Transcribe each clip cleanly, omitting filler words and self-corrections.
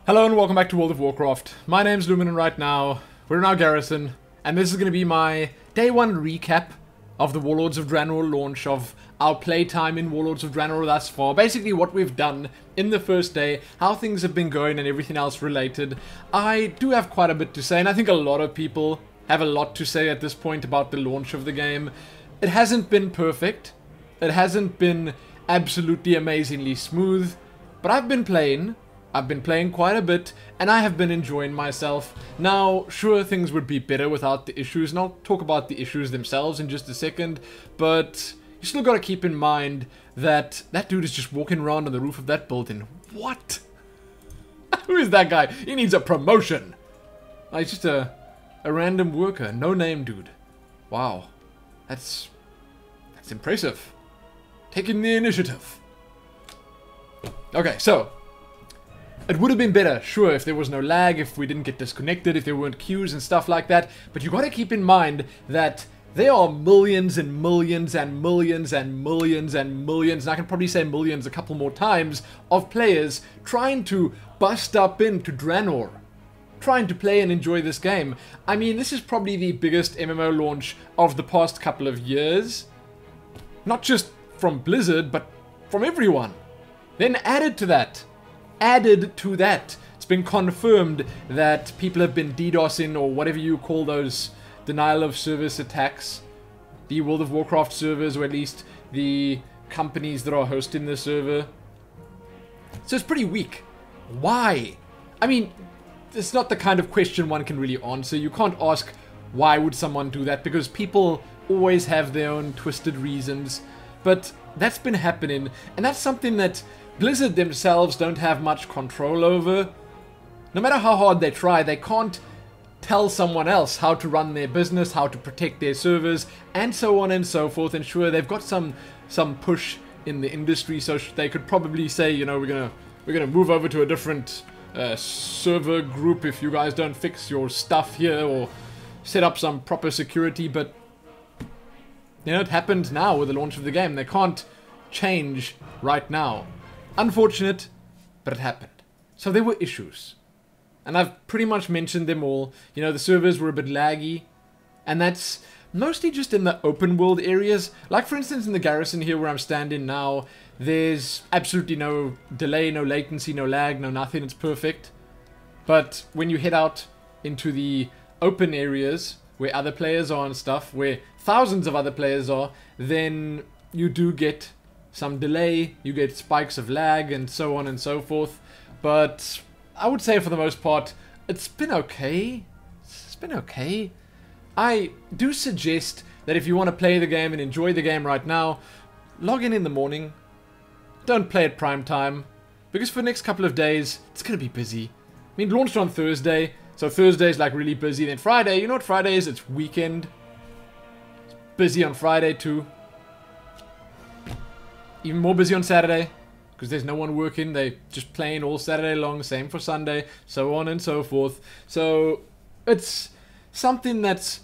Hello and welcome back to World of Warcraft. My name's Lumin and right now we're in our garrison and this is going to be my day one recap of the Warlords of Draenor launch, of our playtime in Warlords of Draenor thus far. Basically what we've done in the first day, how things have been going and everything else related. I do have quite a bit to say and I think a lot of people have a lot to say at this point about the launch of the game. It hasn't been perfect. It hasn't been absolutely amazingly smooth, but I've been playing quite a bit, and I have been enjoying myself. Now, sure, things would be better without the issues, and I'll talk about the issues themselves in just a second, but you still gotta keep in mind that that dude is just walking around on the roof of that building. What? Who is that guy? He needs a promotion! He's just a random worker, no-name dude. Wow. That's impressive. Taking the initiative. Okay, so it would have been better, sure, if there was no lag, if we didn't get disconnected, if there weren't queues and stuff like that. But you gotta keep in mind that there are millions and millions and millions and millions and millions, and I can probably say millions a couple more times, of players trying to bust up into Draenor, trying to play and enjoy this game. I mean, this is probably the biggest MMO launch of the past couple of years. Not just from Blizzard, but from everyone. Then added to that, it's been confirmed that people have been DDoSing, or whatever you call those denial of service attacks, the World of Warcraft servers, or at least the companies that are hosting the server. So it's pretty weak. Why? I mean, it's not the kind of question one can really answer. You can't ask, why would someone do that? Because people always have their own twisted reasons. But that's been happening, and that's something that Blizzard themselves don't have much control over. No matter how hard they try, they can't tell someone else how to run their business, how to protect their servers, and so on and so forth. And sure, they've got some push in the industry, so they could probably say, you know, we're gonna move over to a different server group if you guys don't fix your stuff here, or set up some proper security. But you know, it happened now with the launch of the game. They can't change right now. Unfortunate, but it happened. So there were issues. And I've pretty much mentioned them all. You know, the servers were a bit laggy. And that's mostly just in the open world areas. Like, for instance, in the garrison here where I'm standing now, there's absolutely no delay, no latency, no lag, no nothing. It's perfect. But when you head out into the open areas where other players are and stuff, where thousands of other players are, then you do get some delay, you get spikes of lag, and so on and so forth. But I would say for the most part, it's been okay. It's been okay. I do suggest that if you want to play the game and enjoy the game right now, log in the morning. Don't play at prime time, because for the next couple of days, it's going to be busy. I mean, it launched on Thursday, so Thursday's like really busy. Then Friday, you know what Friday is? It's weekend. It's busy on Friday too. Even more busy on Saturday, because there's no one working. They just playing all Saturday long. Same for Sunday, so on and so forth. So it's something that's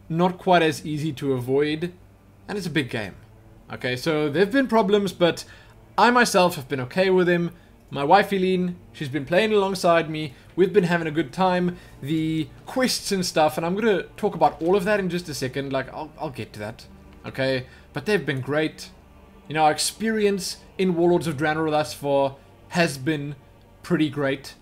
not quite as easy to avoid, and it's a big game. Okay, so there've been problems, but I myself have been okay with him. My wife Eileen, she's been playing alongside me. We've been having a good time. The quests and stuff, and I'm gonna talk about all of that in just a second. Like, I'll get to that. Okay, but they've been great. You know, our experience in Warlords of Draenor thus far has been pretty great.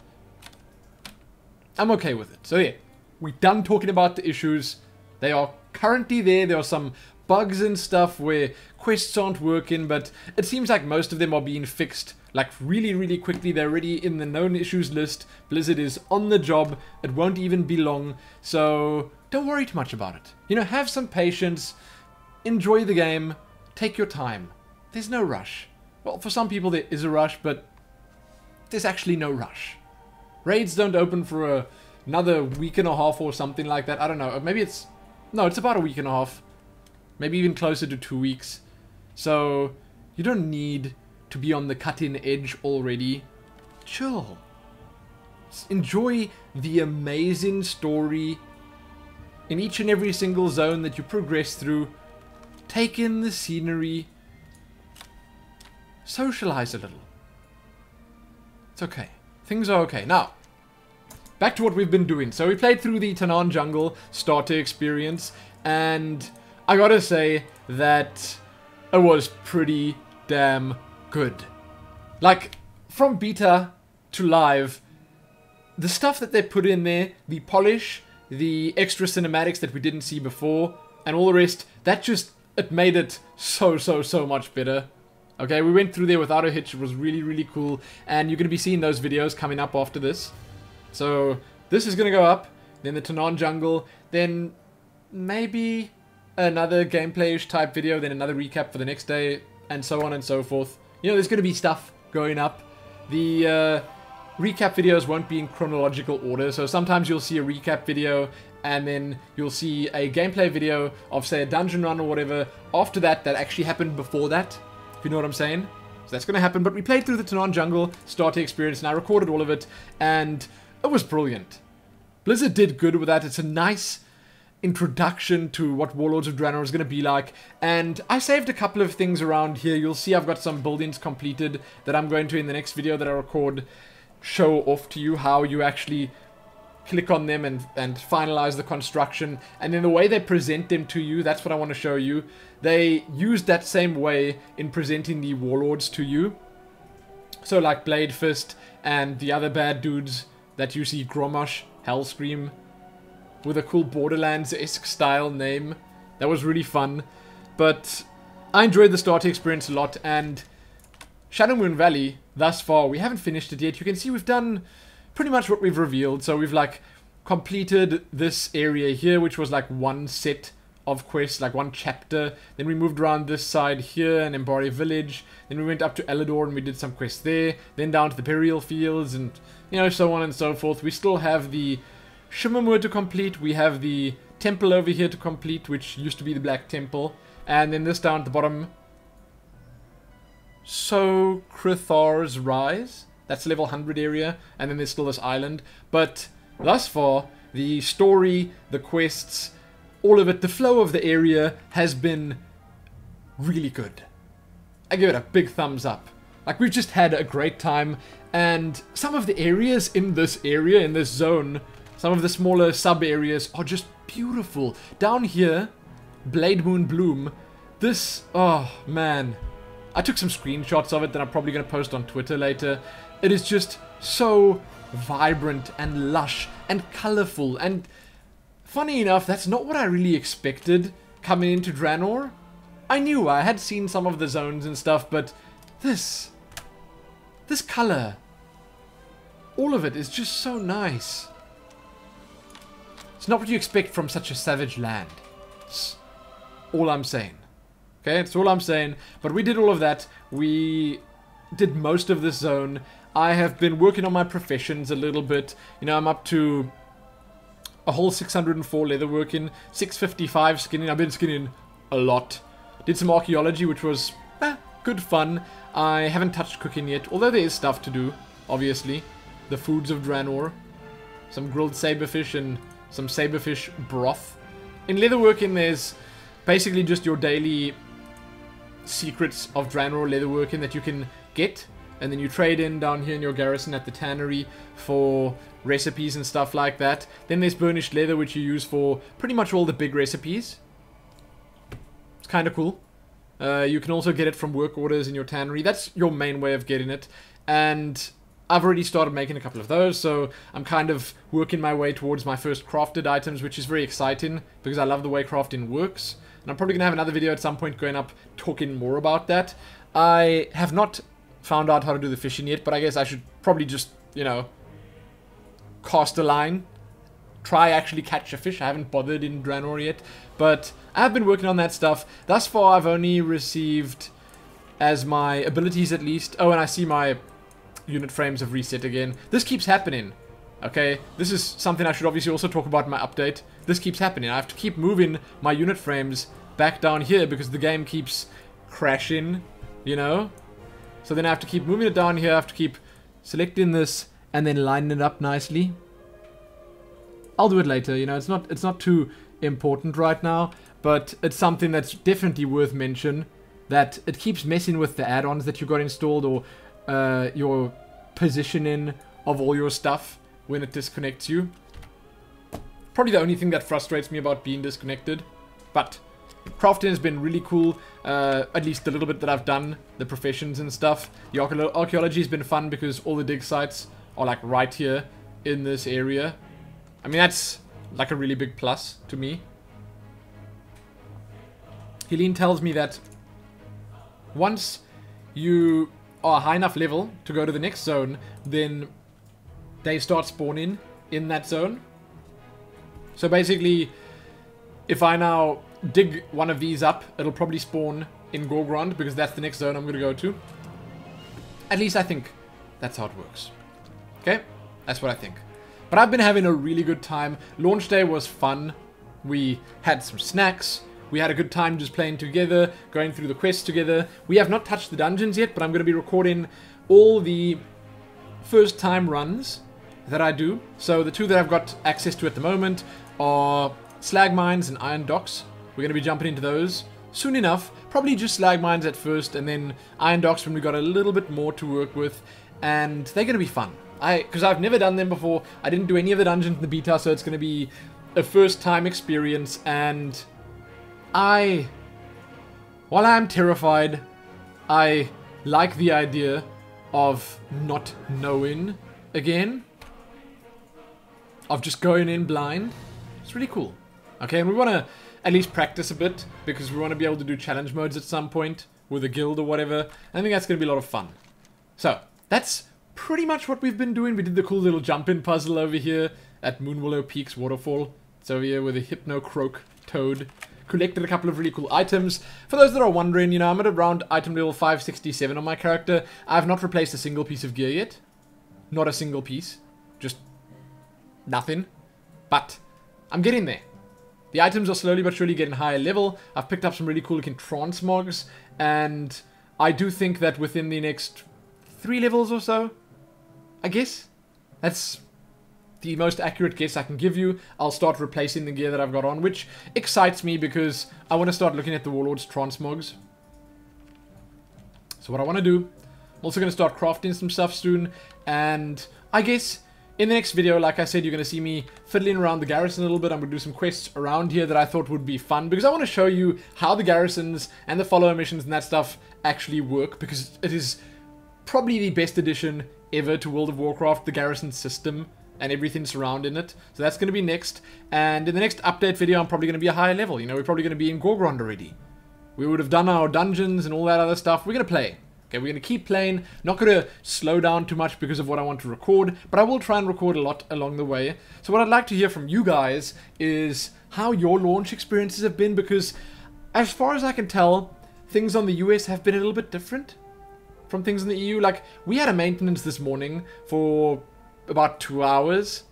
I'm okay with it. So yeah, we're done talking about the issues. They are currently there. There are some bugs and stuff where quests aren't working, but it seems like most of them are being fixed like really, really quickly. They're already in the known issues list. Blizzard is on the job. It won't even be long. So don't worry too much about it. You know, have some patience. Enjoy the game. Take your time. There's no rush. Well, for some people there is a rush, but there's actually no rush. Raids don't open for another week and a half or something like that. I don't know. Maybe it's... No, it's about a week and a half. Maybe even closer to 2 weeks. So you don't need to be on the cutting edge already. Chill. Just enjoy the amazing story in each and every single zone that you progress through. Take in the scenery. Socialize a little. It's okay. things are okay. Now, back to what we've been doing. So we played through the Tanaan Jungle starter experience, and I gotta say that it was pretty damn good. Like, from beta to live, the stuff that they put in there, the polish, the extra cinematics that we didn't see before, and all the rest, that just, it made it so much better. Okay, we went through there without a hitch. It was really, really cool, and you're going to be seeing those videos coming up after this. So, this is going to go up, then the Tanaan Jungle, then maybe another gameplay-ish type video, then another recap for the next day, and so on and so forth. You know, there's going to be stuff going up. The recap videos won't be in chronological order, so sometimes you'll see a recap video, and then you'll see a gameplay video of, say, a dungeon run or whatever, after that actually happened before that, if you know what I'm saying. So that's going to happen, but we played through the Tanaan Jungle starter experience, and I recorded all of it, and it was brilliant. Blizzard did good with that. It's a nice introduction to what Warlords of Draenor is going to be like, and I saved a couple of things around here. You'll see I've got some buildings completed that I'm going to, in the next video that I record, show off to you how you actually click on them and finalize the construction, and then the way they present them to you, that's what I want to show you. They used that same way in presenting the Warlords to you. So like Blade Fist and the other bad dudes that you see, Gromosh, Hellscream, with a cool Borderlands-esque style name. That was really fun. But I enjoyed the starter experience a lot, and Shadow Moon Valley, thus far, we haven't finished it yet. You can see we've done pretty much what we've revealed. So we've like completed this area here, which was like one set of quests, like one chapter. Then we moved around this side here and Embari Village. Then we went up to Elador and we did some quests there. Then down to the Burial Fields and, you know, so on and so forth. We still have the Shimmermoor to complete. We have the temple over here to complete, which used to be the Black Temple. And then this down at the bottom, So Krithar's Rise. That's level 100 area. And then there's still this island. But thus far, the story, the quests, all of it, the flow of the area has been really good. I give it a big thumbs up. Like, we've just had a great time. And some of the areas in this area, in this zone, some of the smaller sub-areas are just beautiful. Down here, Blade Moon Bloom, this, oh man. I took some screenshots of it that I'm probably going to post on Twitter later. It is just so vibrant and lush and colorful. And funny enough, that's not what I really expected coming into Draenor. I knew, I had seen some of the zones and stuff, but this color, all of it is just so nice. It's not what you expect from such a savage land. It's all I'm saying. Okay, that's all I'm saying. But we did all of that. We did most of this zone. I have been working on my professions a little bit. You know, I'm up to a whole 604 leatherworking, 655 skinning. I've been skinning a lot. Did some archaeology, which was good fun. I haven't touched cooking yet, although there is stuff to do, obviously. The foods of Draenor. Some grilled saberfish and some saberfish broth. In leatherworking, there's basically just your daily secrets of Draenor leatherworking that you can get. And then you trade in down here in your garrison at the tannery for recipes and stuff like that. Then there's burnished leather, which you use for pretty much all the big recipes. It's kind of cool. You can also get it from work orders in your tannery. That's your main way of getting it. And I've already started making a couple of those, so I'm kind of working my way towards my first crafted items, which is very exciting because I love the way crafting works. And I'm probably going to have another video at some point going up talking more about that. I have not found out how to do the fishing yet, but I guess I should probably just, you know, cast a line. Try actually catch a fish. I haven't bothered in Draenor yet, but I have been working on that stuff. Thus far, I've only received, as my abilities at least... Oh, and I see my unit frames have reset again. This keeps happening, okay? This is something I should obviously also talk about in my update. This keeps happening. I have to keep moving my unit frames back down here because the game keeps crashing, you know? So then I have to keep moving it down here. I have to keep selecting this and then lining it up nicely. I'll do it later, you know, it's not too important right now, but it's something that's definitely worth mention, that it keeps messing with the add-ons that you got installed or your positioning of all your stuff when it disconnects you. Probably the only thing that frustrates me about being disconnected. But crafting has been really cool, at least a little bit that I've done, the professions and stuff. The archaeology has been fun because all the dig sites are like right here in this area. I mean, that's like a really big plus to me. Helene tells me that once you are a high enough level to go to the next zone, then they start spawning in that zone. So basically, if I now dig one of these up, it'll probably spawn in Gorgrond, because that's the next zone I'm going to go to. At least I think that's how it works. Okay? That's what I think. But I've been having a really good time. Launch day was fun. We had some snacks. We had a good time just playing together, going through the quests together. We have not touched the dungeons yet, but I'm going to be recording all the first time runs that I do. So the two that I've got access to at the moment are slag mines and iron docks. We're going to be jumping into those soon enough. Probably just slag mines at first, and then iron docks when we got a little bit more to work with. And they're going to be fun. Because I've never done them before. I didn't do any of the dungeons in the beta, so it's going to be a first time experience. And while I'm terrified, I like the idea of not knowing again. Of just going in blind. It's really cool. Okay, and we want to at least practice a bit, because we want to be able to do challenge modes at some point with a guild or whatever. I think that's going to be a lot of fun. So, that's pretty much what we've been doing. We did the cool little jump-in puzzle over here at Moonwillow Peaks Waterfall. It's over here with a Hypno Croak Toad. Collected a couple of really cool items. For those that are wondering, you know, I'm at around item level 567 on my character. I have not replaced a single piece of gear yet. Not a single piece. Just nothing. But I'm getting there. The items are slowly but surely getting higher level. I've picked up some really cool looking transmogs, and I do think that within the next 3 levels or so, I guess, that's the most accurate guess I can give you, I'll start replacing the gear that I've got on, which excites me because I want to start looking at the Warlords transmogs. So what I want to do, I'm also going to start crafting some stuff soon, and I guess in the next video, like I said, you're going to see me fiddling around the garrison a little bit. I'm going to do some quests around here that I thought would be fun, because I want to show you how the garrisons and the follower missions and that stuff actually work, because it is probably the best addition ever to World of Warcraft, the garrison system and everything surrounding it. So that's going to be next, and in the next update video, I'm probably going to be a higher level. You know, we're probably going to be in Gorgrond already. We would have done our dungeons and all that other stuff. We're going to play. Okay, we're going to keep playing, not going to slow down too much because of what I want to record, but I will try and record a lot along the way. So what I'd like to hear from you guys is how your launch experiences have been, because as far as I can tell, things on the US have been a little bit different from things in the EU. Like, we had a maintenance this morning for about 2 hours.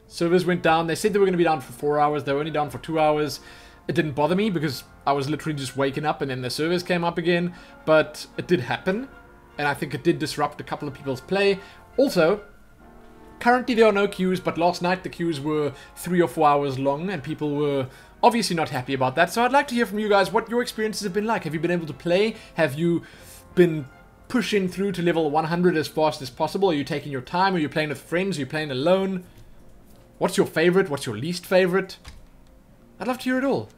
Servers went down. They said they were going to be down for 4 hours. They were only down for 2 hours. It didn't bother me because I was literally just waking up and then the servers came up again. But it did happen, and I think it did disrupt a couple of people's play. Also, currently there are no queues, but last night the queues were 3 or 4 hours long, and people were obviously not happy about that. So I'd like to hear from you guys what your experiences have been like. Have you been able to play? Have you been pushing through to level 100 as fast as possible? Are you taking your time? Are you playing with friends? Are you playing alone? What's your favorite? What's your least favorite? I'd love to hear it all.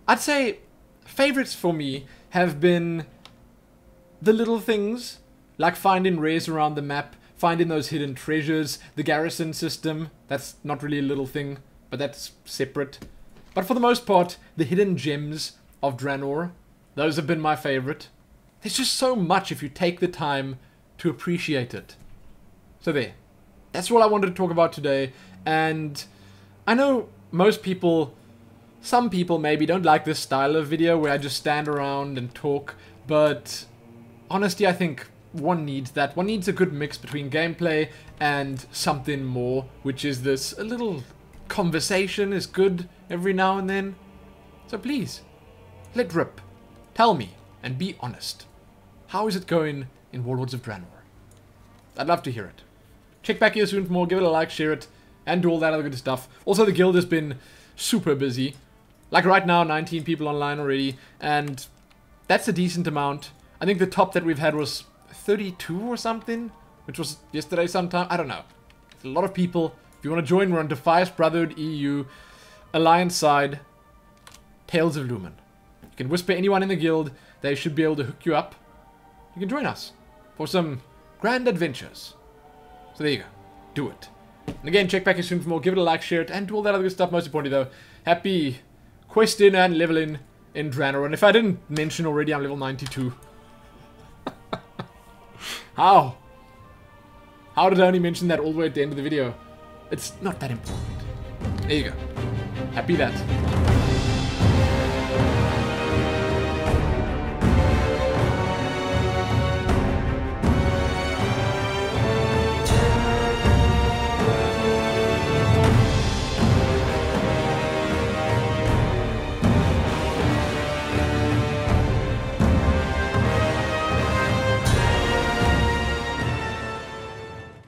I'd say favorites for me have been the little things, like finding rares around the map, finding those hidden treasures, the garrison system. That's not really a little thing, but that's separate. But for the most part, the hidden gems of Draenor, those have been my favorite. There's just so much if you take the time to appreciate it. So there. That's all I wanted to talk about today. And I know most people, some people maybe don't like this style of video where I just stand around and talk. But honestly, I think one needs that. One needs a good mix between gameplay and something more, which is this, a little conversation is good every now and then. So please, let rip. Tell me, and be honest. How is it going in Warlords of Draenor? I'd love to hear it. Check back here soon for more. Give it a like, share it, and do all that other good stuff. Also, the guild has been super busy. Like right now, 19 people online already, and that's a decent amount. I think the top that we've had was 32 or something. which was yesterday sometime. I don't know. There's a lot of people. If you want to join, we're on Defias, Brotherhood, EU, Alliance side, Tales of Lumin. You can whisper anyone in the guild. They should be able to hook you up. You can join us for some grand adventures. So there you go. Do it. And again, check back here soon for more. Give it a like, share it, and do all that other good stuff. Most importantly, though, happy questing and leveling in Draenor. And if I didn't mention already, I'm level 92. How? How did I only mention that all the way at the end of the video? It's not that important. There you go. Happy that.